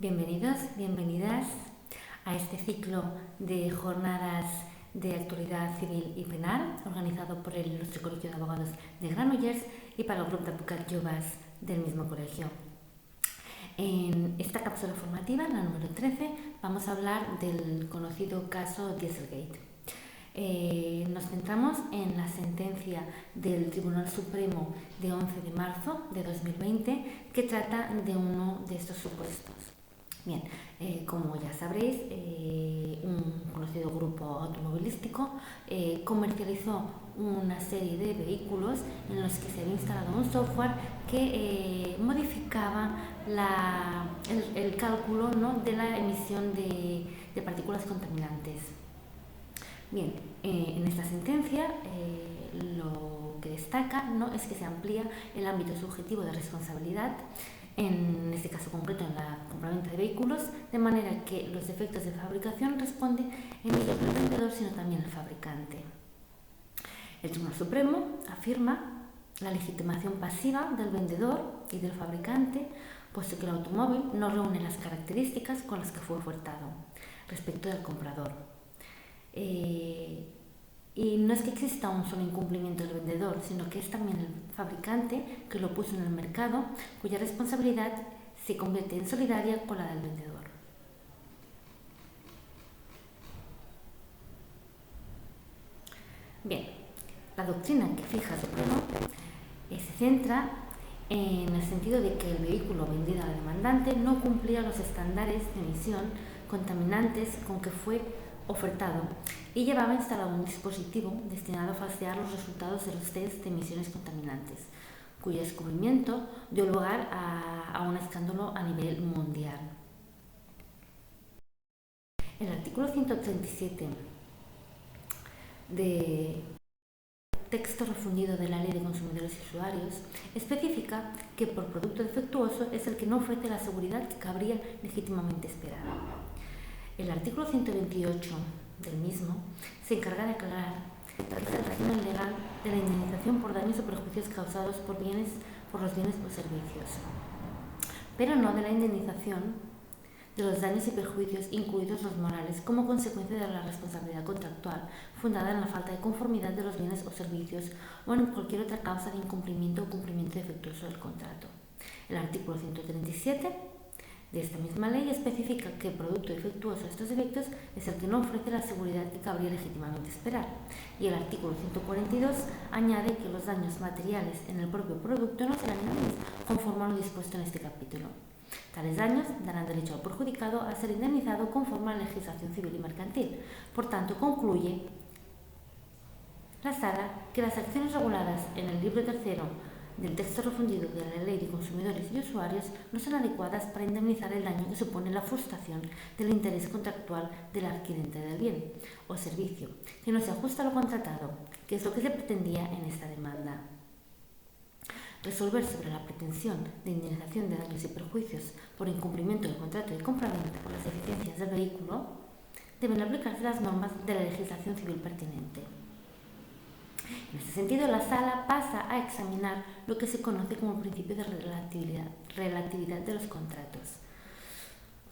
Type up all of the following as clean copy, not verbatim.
Bienvenidos, bienvenidas a este ciclo de jornadas de actualidad civil y penal organizado por el Ilustre Colegio de Abogados de Granollers y para el grupo de Advocat Joves del mismo colegio. En esta cápsula formativa, la número 13, vamos a hablar del conocido caso Dieselgate. Nos centramos en la sentencia del Tribunal Supremo de 11 de marzo de 2020 que trata de uno de estos supuestos. Bien, como ya sabréis, un conocido grupo automovilístico comercializó una serie de vehículos en los que se había instalado un software que modificaba el cálculo, ¿no?, de la emisión de partículas contaminantes. Bien, en esta sentencia lo que destaca, ¿no?, es que se amplía el ámbito subjetivo de responsabilidad, en este caso concreto en la compraventa de vehículos, de manera que los defectos de fabricación responden en ellos no el vendedor, sino también el fabricante. El Tribunal Supremo afirma la legitimación pasiva del vendedor y del fabricante, puesto que el automóvil no reúne las características con las que fue ofertado respecto del comprador. Y no es que exista un solo incumplimiento del vendedor, sino que es también el fabricante que lo puso en el mercado, cuya responsabilidad se convierte en solidaria con la del vendedor. Bien, la doctrina que fija el Supremo se centra en el sentido de que el vehículo vendido al demandante no cumplía los estándares de emisión contaminantes con que fue ofertado y llevaba instalado un dispositivo destinado a falsear los resultados de los test de emisiones contaminantes, cuyo descubrimiento dio lugar a un escándalo a nivel mundial. El artículo 137 de texto refundido de la Ley de Consumidores y Usuarios especifica que por producto defectuoso es el que no ofrece la seguridad que cabría legítimamente esperar. El artículo 128 del mismo se encarga de aclarar el régimen legal de la indemnización por daños o perjuicios causados por los bienes o servicios, pero no de la indemnización de los daños y perjuicios, incluidos los morales, como consecuencia de la responsabilidad contractual fundada en la falta de conformidad de los bienes o servicios o en cualquier otra causa de incumplimiento o cumplimiento defectuoso del contrato. El artículo 137 de esta misma ley especifica que el producto defectuoso de estos defectos es el que no ofrece la seguridad que cabría legítimamente esperar, y el artículo 142 añade que los daños materiales en el propio producto no serán indemnes conforme a lo dispuesto en este capítulo. Tales daños darán derecho al perjudicado a ser indemnizado conforme a la legislación civil y mercantil. Por tanto, concluye la Sala que las acciones reguladas en el libro tercero del texto refundido de la Ley de Consumidores y Usuarios no son adecuadas para indemnizar el daño que supone la frustración del interés contractual del adquirente del bien o servicio, que no se ajusta a lo contratado, que es lo que se pretendía en esta demanda. Resolver sobre la pretensión de indemnización de daños y perjuicios por incumplimiento del contrato de compraventa por las deficiencias del vehículo deben aplicarse las normas de la legislación civil pertinente. En este sentido, la Sala pasa a examinar lo que se conoce como el principio de relatividad de los contratos.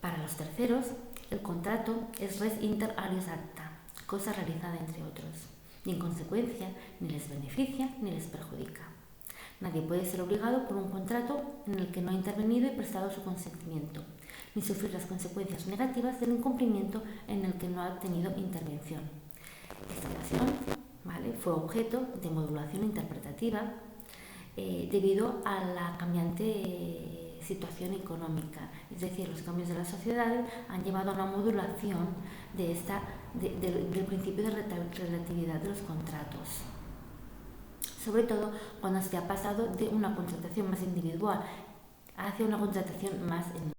Para los terceros, el contrato es res inter alios acta, cosa realizada entre otros, y en consecuencia ni les beneficia ni les perjudica. Nadie puede ser obligado por un contrato en el que no ha intervenido y prestado su consentimiento, ni sufrir las consecuencias negativas del incumplimiento en el que no ha tenido intervención. Esta ocasión, fue objeto de modulación interpretativa debido a la cambiante situación económica, es decir, los cambios de la sociedad han llevado a una modulación del principio de relatividad de los contratos, sobre todo cuando se ha pasado de una contratación más individual hacia una contratación más en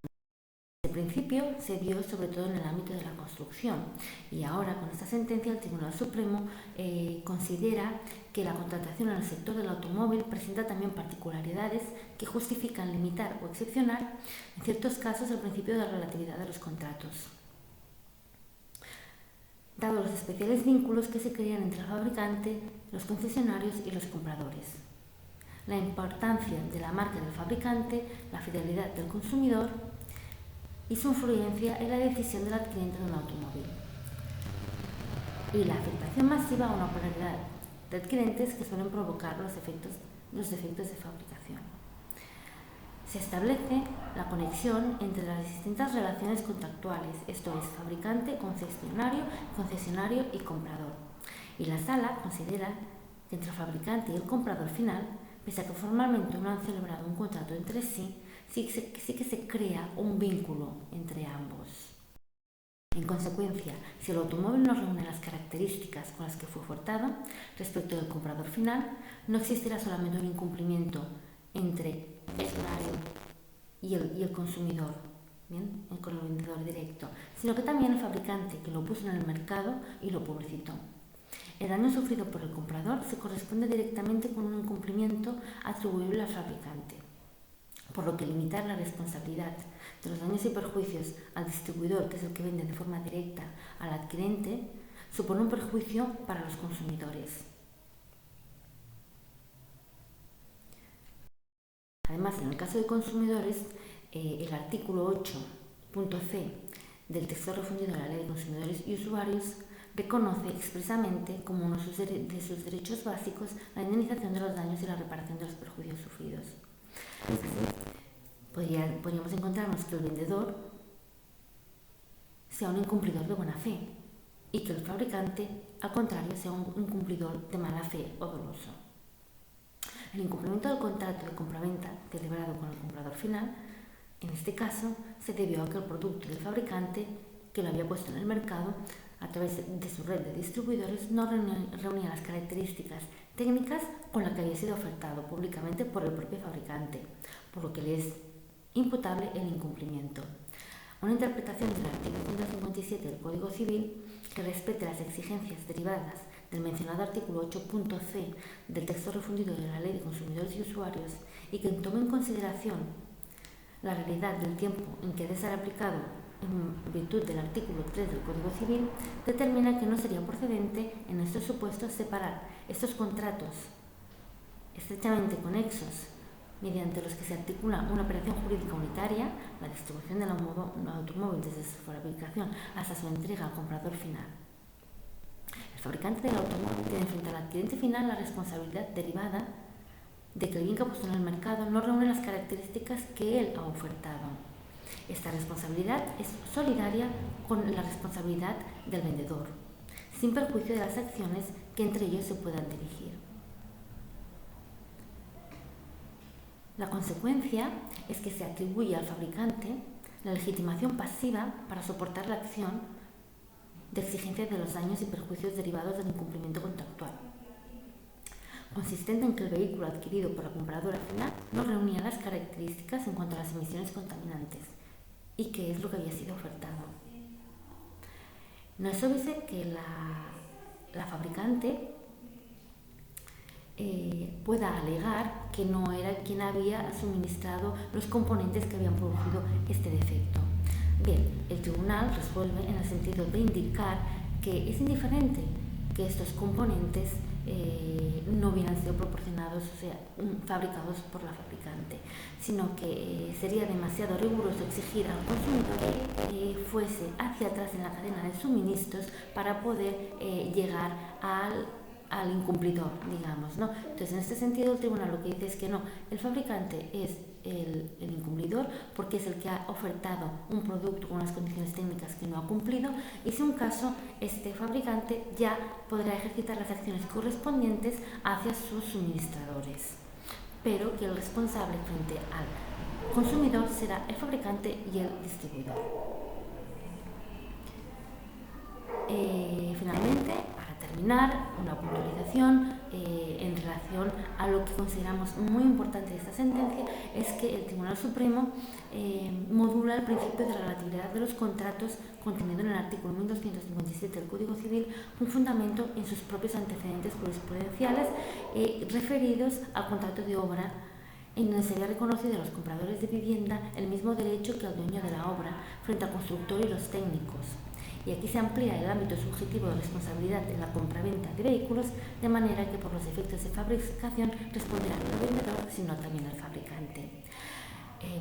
principio se dio sobre todo en el ámbito de la construcción, y ahora con esta sentencia el Tribunal Supremo considera que la contratación en el sector del automóvil presenta también particularidades que justifican limitar o excepcionar en ciertos casos el principio de la relatividad de los contratos, dado los especiales vínculos que se crean entre el fabricante, los concesionarios y los compradores, la importancia de la marca del fabricante, la fidelidad del consumidor y su influencia en la decisión del adquirente de un automóvil. Y la afectación masiva a una pluralidad de adquirentes que suelen provocar los defectos de fabricación. Se establece la conexión entre las distintas relaciones contractuales, esto es, fabricante, concesionario y comprador. Y la sala considera que entre el fabricante y el comprador final, pese a que formalmente no han celebrado un contrato entre sí, sí que se crea un vínculo entre ambos. En consecuencia, si el automóvil no reúne las características con las que fue ofertado respecto del comprador final, no existirá solamente un incumplimiento entre el usuario y el consumidor, ¿bien?, con el vendedor directo, sino que también el fabricante que lo puso en el mercado y lo publicitó. El daño sufrido por el comprador se corresponde directamente con un incumplimiento atribuible al fabricante, por lo que limitar la responsabilidad de los daños y perjuicios al distribuidor, que es el que vende de forma directa al adquirente, supone un perjuicio para los consumidores. Además, en el caso de consumidores, el artículo 8.c del texto refundido de la Ley de Consumidores y Usuarios reconoce expresamente como uno de sus derechos básicos la indemnización de los daños y la reparación de los perjuicios sufridos. Es decir, podríamos encontrarnos que el vendedor sea un incumplidor de buena fe y que el fabricante, al contrario, sea un incumplidor de mala fe o doloso. El incumplimiento del contrato de compraventa celebrado con el comprador final, en este caso, se debió a que el producto del fabricante, que lo había puesto en el mercado a través de su red de distribuidores, no reunía las características técnicas con las que había sido ofertado públicamente por el propio fabricante, por lo que le es imputable el incumplimiento. Una interpretación del artículo 157 del Código Civil que respete las exigencias derivadas del mencionado artículo 8.c del texto refundido de la Ley de Consumidores y Usuarios y que tome en consideración la realidad del tiempo en que ha de ser aplicado en virtud del artículo 3 del Código Civil, determina que no sería procedente en estos supuestos separar estos contratos estrechamente conexos mediante los que se articula una operación jurídica unitaria, la distribución del automóvil desde su fabricación hasta su entrega al comprador final. El fabricante del automóvil tiene frente al adquirente final la responsabilidad derivada de que el bien que ha puesto en el mercado no reúne las características que él ha ofertado. Esta responsabilidad es solidaria con la responsabilidad del vendedor, sin perjuicio de las acciones que entre ellos se puedan dirigir. La consecuencia es que se atribuye al fabricante la legitimación pasiva para soportar la acción de exigencia de los daños y perjuicios derivados del incumplimiento contractual, consistente en que el vehículo adquirido por la compradora final no reunía las características en cuanto a las emisiones contaminantes y que es lo que había sido ofertado. No es obvio que la fabricante pueda alegar que no era quien había suministrado los componentes que habían producido este defecto. Bien, el tribunal resuelve en el sentido de indicar que es indiferente que estos componentes no hubieran sido proporcionados, o sea, fabricados por la fabricante, sino que sería demasiado riguroso exigir al consumidor que fuese hacia atrás en la cadena de suministros para poder llegar al incumplidor, digamos, ¿no? Entonces, en este sentido, el tribunal lo que dice es que no, el fabricante es el incumplidor porque es el que ha ofertado un producto con unas condiciones técnicas que no ha cumplido y si un caso, este fabricante ya podrá ejercitar las acciones correspondientes hacia sus suministradores, pero que el responsable frente al consumidor será el fabricante y el distribuidor. Finalmente, para terminar, una puntualización en relación a lo que consideramos muy importante de esta sentencia es que el Tribunal Supremo modula el principio de relatividad de los contratos contenido en el artículo 1257 del Código Civil con fundamento en sus propios antecedentes jurisprudenciales referidos al contrato de obra en donde se había reconocido a los compradores de vivienda el mismo derecho que al dueño de la obra frente al constructor y los técnicos. Y aquí se amplía el ámbito subjetivo de responsabilidad en la compraventa de vehículos, de manera que por los efectos de fabricación responderá no el vendedor, sino también el fabricante.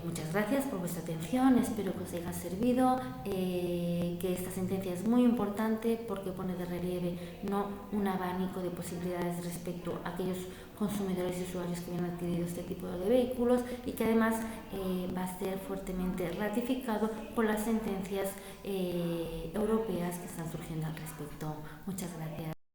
Muchas gracias por vuestra atención, espero que os haya servido, que esta sentencia es muy importante porque pone de relieve un abanico de posibilidades respecto a aquellos consumidores y usuarios que habían adquirido este tipo de vehículos y que además va a ser fuertemente ratificado por las sentencias europeas que están surgiendo al respecto. Muchas gracias.